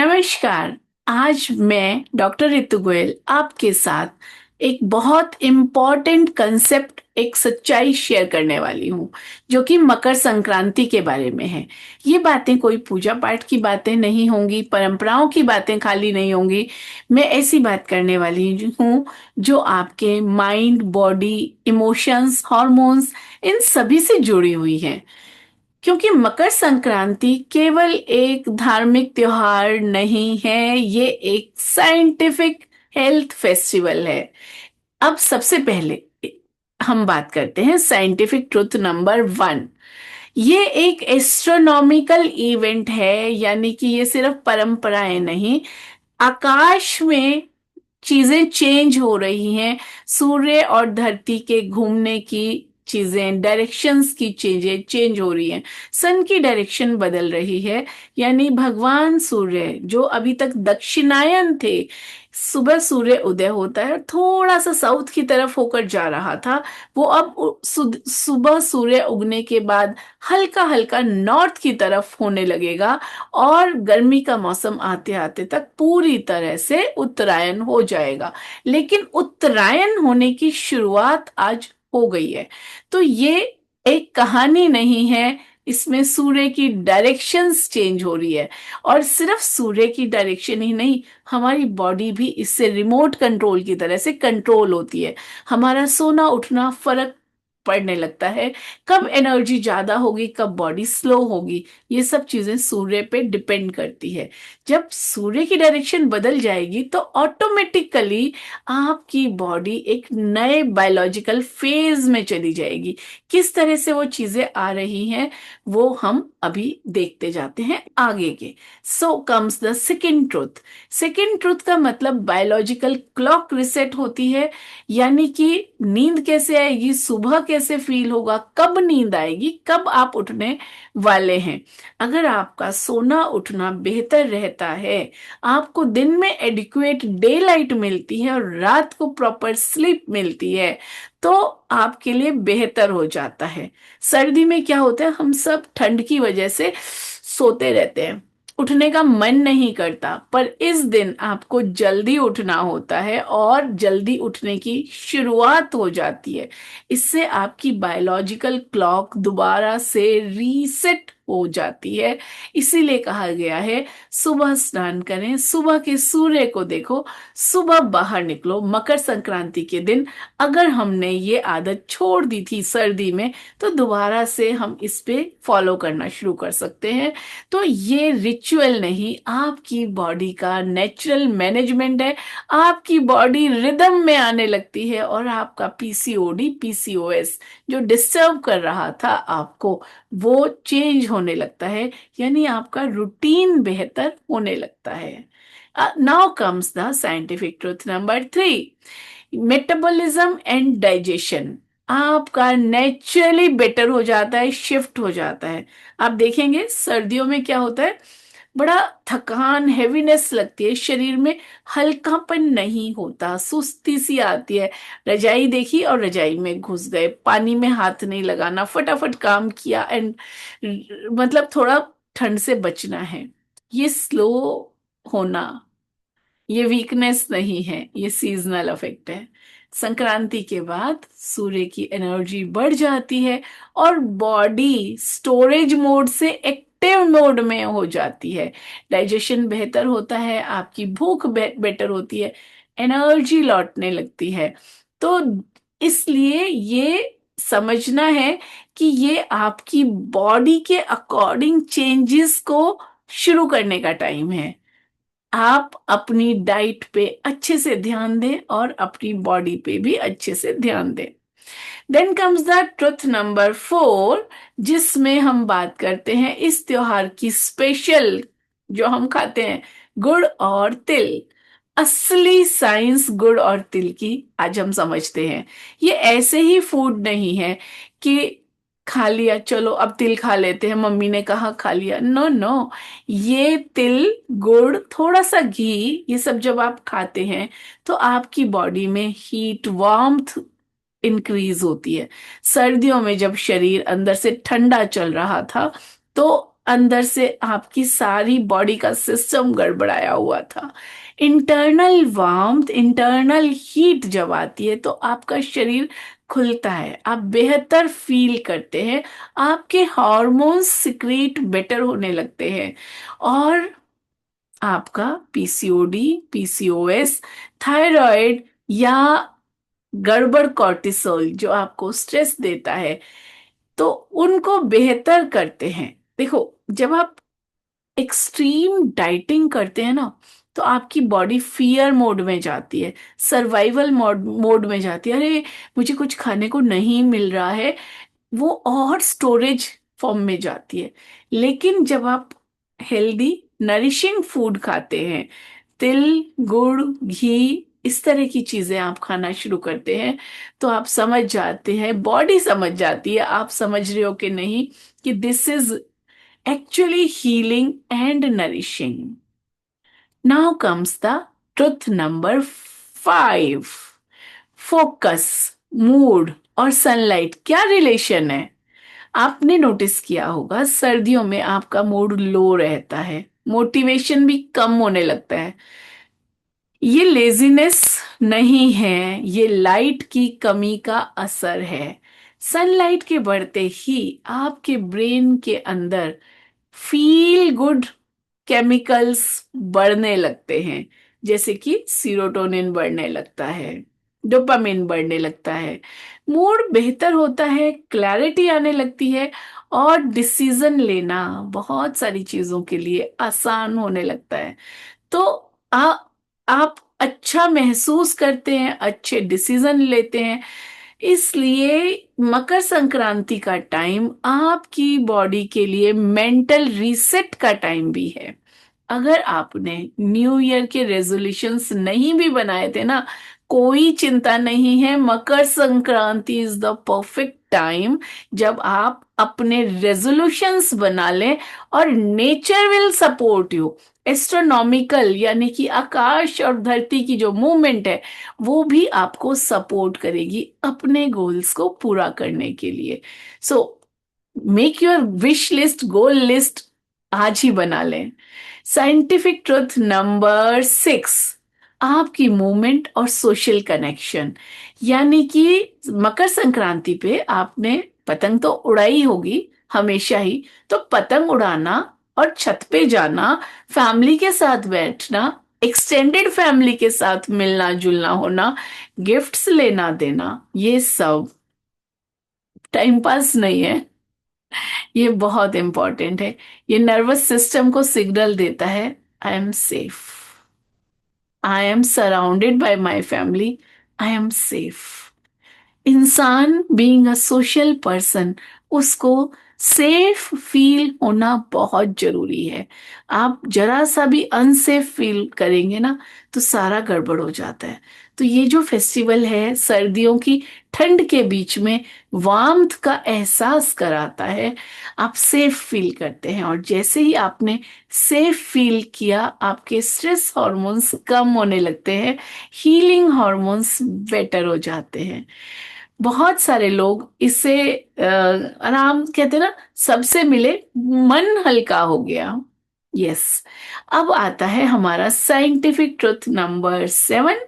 नमस्कार। आज मैं डॉक्टर रितु गोयल आपके साथ एक बहुत इम्पॉर्टेंट कंसेप्ट, एक सच्चाई शेयर करने वाली हूँ जो कि मकर संक्रांति के बारे में है। ये बातें कोई पूजा पाठ की बातें नहीं होंगी, परंपराओं की बातें खाली नहीं होंगी। मैं ऐसी बात करने वाली हूँ जो आपके माइंड, बॉडी, इमोशंस, हॉर्मोन्स, इन सभी से जुड़ी हुई है। क्योंकि मकर संक्रांति केवल एक धार्मिक त्योहार नहीं है, ये एक साइंटिफिक हेल्थ फेस्टिवल है। अब सबसे पहले हम बात करते हैं साइंटिफिक ट्रुथ नंबर 1। ये एक एस्ट्रोनॉमिकल इवेंट है, यानी कि ये सिर्फ परंपराएं नहीं, आकाश में चीजें चेंज हो रही हैं। सूर्य और धरती के घूमने की चीजें, डायरेक्शंस की चीजें चेंज हो रही हैं। सन की डायरेक्शन बदल रही है, यानी भगवान सूर्य जो अभी तक दक्षिणायन थे, सुबह सूर्य उदय होता है, थोड़ा सा साउथ की तरफ होकर जा रहा था, वो अब सुबह सूर्य उगने के बाद हल्का हल्का नॉर्थ की तरफ होने लगेगा और गर्मी का मौसम आते आते तक पूरी तरह से उत्तरायण हो जाएगा। लेकिन उत्तरायण होने की शुरुआत आज हो गई है। तो ये एक कहानी नहीं है, इसमें सूर्य की डायरेक्शंस चेंज हो रही है। और सिर्फ सूर्य की डायरेक्शन ही नहीं, हमारी बॉडी भी इससे रिमोट कंट्रोल की तरह से कंट्रोल होती है। हमारा सोना उठना फर्क पड़ने लगता है, कब एनर्जी ज्यादा होगी, कब बॉडी स्लो होगी, ये सब चीजें सूर्य पे डिपेंड करती है। जब सूर्य की डायरेक्शन बदल जाएगी तो ऑटोमेटिकली आपकी बॉडी एक नए बायोलॉजिकल फेज में चली जाएगी। किस तरह से वो चीजें आ रही हैं वो हम अभी देखते जाते हैं आगे के। सो comes the second truth. Second truth का मतलब बायोलॉजिकल क्लॉक रिसेट होती है, यानी कि नींद कैसे आएगी, सुबह कैसे फील होगा, कब नींद आएगी, कब आप उठने वाले हैं। अगर आपका सोना उठना बेहतर रहता है, आपको दिन में एडिक्वेट डे लाइट मिलती है और रात को प्रॉपर स्लीप मिलती है, तो आपके लिए बेहतर हो जाता है। सर्दी में क्या होता है, हम सब ठंड की वजह से सोते रहते हैं, उठने का मन नहीं करता, पर इस दिन आपको जल्दी उठना होता है और जल्दी उठने की शुरुआत हो जाती है। इससे आपकी बायोलॉजिकल क्लॉक दोबारा से रीसेट हो जाती है। इसीलिए कहा गया है सुबह स्नान करें, सुबह के सूर्य को देखो, सुबह बाहर निकलो। मकर संक्रांति के दिन अगर हमने ये आदत छोड़ दी थी सर्दी में, तो दोबारा से हम इस पे फॉलो करना शुरू कर सकते हैं। तो ये रिचुअल नहीं, आपकी बॉडी का नेचुरल मैनेजमेंट है। आपकी बॉडी रिदम में आने लगती है और आपका पीसीओडी, पीसीओएस जो डिस्टर्ब कर रहा था आपको, वो चेंज होने लगता है, यानी आपका रूटीन बेहतर होने लगता है। Now comes the scientific truth number 3। Metabolism and digestion आपका नेचुरली बेटर हो जाता है, शिफ्ट हो जाता है। आप देखेंगे सर्दियों में क्या होता है, बड़ा थकान, हैवीनेस लगती है शरीर में, हल्कापन नहीं होता, सुस्ती सी आती है। रजाई देखी और रजाई में घुस गए, पानी में हाथ नहीं लगाना, फटाफट काम किया एंड मतलब थोड़ा ठंड से बचना है। ये स्लो होना, ये वीकनेस नहीं है, ये सीजनल अफेक्ट है। संक्रांति के बाद सूर्य की एनर्जी बढ़ जाती है और बॉडी स्टोरेज मोड से एक्टिव मोड में हो जाती है। डाइजेशन बेहतर होता है, आपकी भूख बेटर होती है, एनर्जी लौटने लगती है। तो इसलिए ये समझना है कि ये आपकी बॉडी के अकॉर्डिंग चेंजेस को शुरू करने का टाइम है। आप अपनी डाइट पे अच्छे से ध्यान दें और अपनी बॉडी पे भी अच्छे से ध्यान दें। Then comes the truth number 4, जिसमें हम बात करते हैं इस त्योहार की स्पेशल, जो हम खाते हैं, गुड़ और तिल। असली साइंस गुड़ और तिल की आज हम समझते हैं। ये ऐसे ही फूड नहीं है कि खा लिया, चलो अब तिल खा लेते हैं, मम्मी ने कहा खा लिया। नो नो, ये तिल, गुड़, थोड़ा सा घी, ये सब जब आप खाते हैं तो आपकी बॉडी में हीट, वार्मथ इंक्रीज होती है। सर्दियों में जब शरीर अंदर से ठंडा चल रहा था, तो अंदर से आपकी सारी बॉडी का सिस्टम गड़बड़ाया हुआ था। इंटरनल वार्मथ, इंटरनल हीट जब आती है तो आपका शरीर खुलता है, आप बेहतर फील करते हैं, आपके हार्मोन्स सिक्रीट बेटर होने लगते हैं, और आपका पीसीओडी, पीसीओएस, थायराइड या गड़बड़ कॉर्टिसोल जो आपको स्ट्रेस देता है, तो उनको बेहतर करते हैं। देखो, जब आप एक्सट्रीम डाइटिंग करते हैं ना, तो आपकी बॉडी फियर मोड में जाती है, सर्वाइवल मोड में जाती है। अरे, मुझे कुछ खाने को नहीं मिल रहा है, वो और स्टोरेज फॉर्म में जाती है। लेकिन जब आप हेल्दी नरिशिंग फूड खाते हैं, तिल, गुड़, घी, इस तरह की चीजें आप खाना शुरू करते हैं, तो आप समझ जाते हैं, बॉडी समझ जाती है, आप समझ रहे हो कि नहीं, कि this is actually healing and nourishing. Now comes the truth number 5. Focus, mood और सनलाइट क्या रिलेशन है? आपने नोटिस किया होगा, सर्दियों में आपका मूड लो रहता है, मोटिवेशन भी कम होने लगता है। ये लेजीनेस नहीं है, ये लाइट की कमी का असर है। सनलाइट के बढ़ते ही आपके ब्रेन के अंदर फील गुड केमिकल्स बढ़ने लगते हैं, जैसे कि सीरोटोनिन बढ़ने लगता है, डोपामिन बढ़ने लगता है, मूड बेहतर होता है, क्लैरिटी आने लगती है, और डिसीजन लेना बहुत सारी चीजों के लिए आसान होने लगता है। तो आ, आप अच्छा महसूस करते हैं, अच्छे डिसीजन लेते हैं। इसलिए मकर संक्रांति का टाइम आपकी बॉडी के लिए मेंटल रीसेट का टाइम भी है। अगर आपने न्यू ईयर के रेजोल्यूशंस नहीं भी बनाए थे ना, कोई चिंता नहीं है, Makar Sankranti is the perfect time जब आप अपने रेजोल्यूशंस बना लें, और nature will support you. Astronomical यानी कि आकाश और धरती की जो मूवमेंट है, वो भी आपको सपोर्ट करेगी अपने गोल्स को पूरा करने के लिए। So make your wish list, goal list आज ही बना लें। साइंटिफिक ट्रुथ नंबर 6, आपकी मूवमेंट और सोशल कनेक्शन। यानी कि मकर संक्रांति पे आपने पतंग तो उड़ाई होगी हमेशा ही, तो पतंग उड़ाना और छत पे जाना, फैमिली के साथ बैठना, एक्सटेंडेड फैमिली के साथ मिलना जुलना होना, गिफ्ट्स लेना देना, ये सब टाइम पास नहीं है, ये बहुत इंपॉर्टेंट है। ये नर्वस सिस्टम को सिग्नल देता है, I am safe, I am surrounded by my family, I am safe. इंसान बीइंग अ सोशल पर्सन, उसको सेफ फील होना बहुत जरूरी है। आप जरा सा भी अनसेफ फील करेंगे ना, तो सारा गड़बड़ हो जाता है। तो ये जो फेस्टिवल है सर्दियों की ठंड के बीच में वार्मथ का एहसास कराता है, आप सेफ फील करते हैं, और जैसे ही आपने सेफ फील किया, आपके स्ट्रेस हार्मोन्स कम होने लगते हैं, हीलिंग हार्मोन्स बेटर हो जाते हैं। बहुत सारे लोग इससे आराम कहते हैं ना, सबसे मिले, मन हल्का हो गया। यस। अब आता है हमारा scientific truth number 7,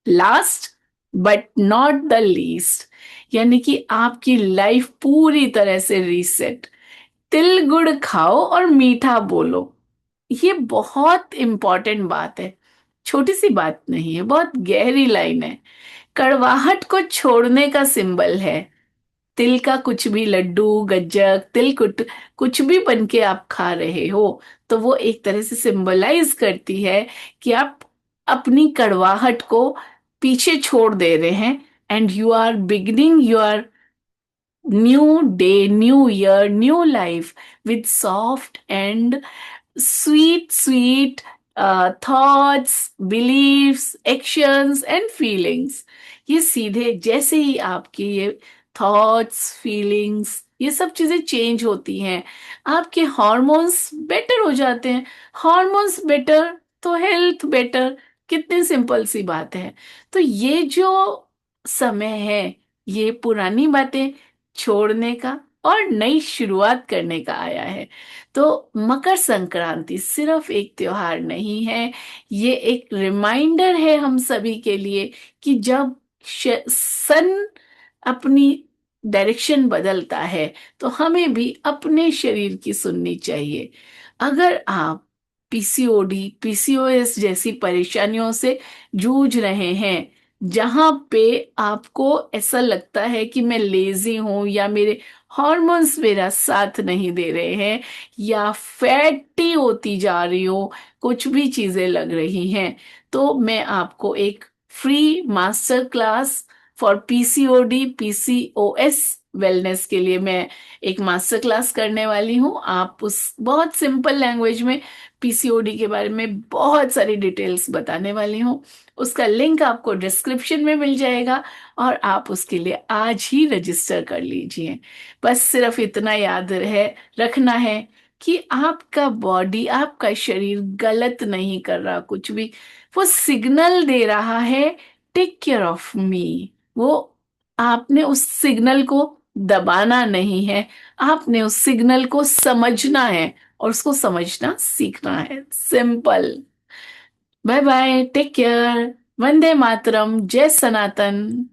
last but not the least. यानी कि आपकी लाइफ पूरी तरह से रीसेट। तिल गुड़ खाओ और मीठा बोलो, ये बहुत इंपॉर्टेंट बात है, छोटी सी बात नहीं है, बहुत गहरी लाइन है। कड़वाहट को छोड़ने का सिंबल है। तिल का कुछ भी लड्डू, गज्जक, तिलकुट, कुछ भी बन के आप खा रहे हो, तो वो एक तरह से सिंबलाइज करती है कि आप अपनी कड़वाहट को पीछे छोड़ दे रहे हैं, and you are beginning your new day, new year, new life with soft and sweet, sweet thoughts, beliefs, actions and feelings। ये सीधे जैसे ही आपकी ये थॉट्स, फीलिंग्स, ये सब चीजें चेंज होती हैं, आपके हॉर्मोन्स बेटर हो जाते हैं। हॉर्मोन्स बेटर तो हेल्थ बेटर, कितनी सिंपल सी बात है। तो ये जो समय है, ये पुरानी बातें छोड़ने का, और नई शुरुआत करने का आया है। तो मकर संक्रांति सिर्फ एक त्योहार नहीं है, ये एक रिमाइंडर है हम सभी के लिए कि जब सन अपनी डायरेक्शन बदलता है तो हमें भी अपने शरीर की सुननी चाहिए। अगर आप पीसीओडी, पीसीओएस जैसी परेशानियों से जूझ रहे हैं, जहां पे आपको ऐसा लगता है कि मैं लेजी हूं या मेरे हॉर्मोन्स मेरा साथ नहीं दे रहे हैं या फैटी होती जा रही हो, कुछ भी चीजें लग रही हैं, तो मैं आपको एक free master class for PCOD PCOS wellness के लिए मैं एक मास्टर क्लास करने वाली हूँ। आप उस बहुत सिंपल लैंग्वेज में पीसीओडी के बारे में बहुत सारी डिटेल्स बताने वाली हूँ। उसका लिंक आपको डिस्क्रिप्शन में मिल जाएगा और आप उसके लिए आज ही रजिस्टर कर लीजिए। बस सिर्फ इतना याद रखना है कि आपका बॉडी, आपका शरीर गलत नहीं कर रहा कुछ भी, वो सिग्नल दे रहा है टेक केयर ऑफ मी। वो, आपने उस सिग्नल को दबाना नहीं है, आपने उस सिग्नल को समझना है और उसको समझना सीखना है। Simple. Bye bye, take care, वंदे मातरम, जय सनातन।